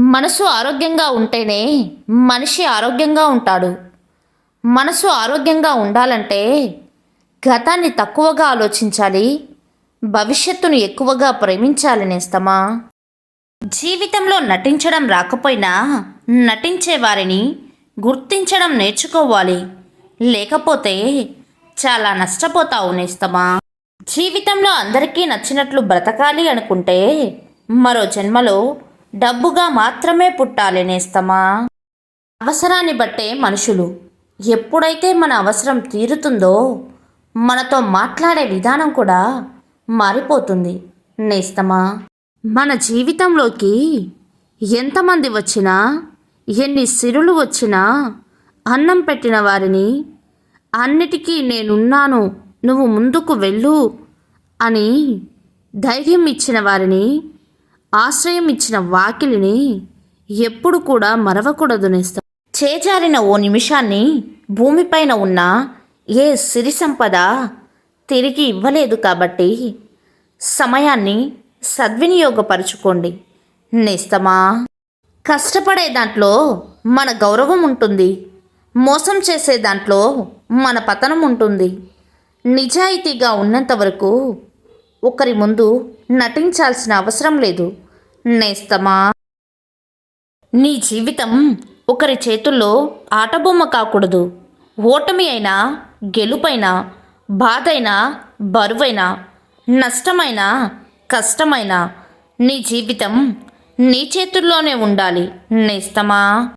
మనసు ఆరోగ్యంగా ఉంటేనే మనిషి ఆరోగ్యంగా ఉంటాడు. మనసు ఆరోగ్యంగా ఉండాలంటే గతాన్ని తక్కువగా ఆలోచించాలి, భవిష్యత్తును ఎక్కువగా ప్రేమించాలి నేస్తమా. జీవితంలో నటించడం రాకపోయినా నటించే వారిని గుర్తించడం నేర్చుకోవాలి, లేకపోతే చాలా నష్టపోతావు నేస్తమా. జీవితంలో అందరికీ నచ్చినట్లు బ్రతకాలి అనుకుంటే మరో జన్మలో డబ్బుగా మాత్రమే పుట్టాలి నేస్తమా. అవసరాన్ని బట్టే మనుషులు. ఎప్పుడైతే మన అవసరం తీరుతుందో మనతో మాట్లాడే విధానం కూడా మారిపోతుంది నేస్తమా. మన జీవితంలోకి ఎంతమంది వచ్చినా, ఎన్ని సిరులు వచ్చినా అన్నం పెట్టిన వారిని, అన్నిటికీ నేనున్నాను నువ్వు ముందుకు వెళ్ళు అని ధైర్యం ఇచ్చిన వారిని, ఆశ్రయం ఇచ్చిన వాకిలిని ఎప్పుడు కూడా మరవకూడదు నేస్తం. చేజారిన ఓ నిమిషాన్ని భూమిపైన ఉన్న ఏ సిరి సంపద తిరిగి ఇవ్వలేదు కాబట్టి సమయాన్ని సద్వినియోగపరుచుకోండి నేస్తమా. కష్టపడే దాంట్లో మన గౌరవం ఉంటుంది, మోసం చేసే దాంట్లో మన పతనం ఉంటుంది. నిజాయితీగా ఉన్నంత వరకు ఒకరి ముందు నటించాల్సిన అవసరం లేదు నేస్తమా. నీ జీవితం ఒకరి చేతుల్లో ఆటబొమ్మ కాకూడదు. ఓటమి అయినా, గెలుపైనా, బాధైనా, బరువైనా, నష్టమైనా, కష్టమైనా నీ జీవితం నీ చేతుల్లోనే ఉండాలి నేస్తమా.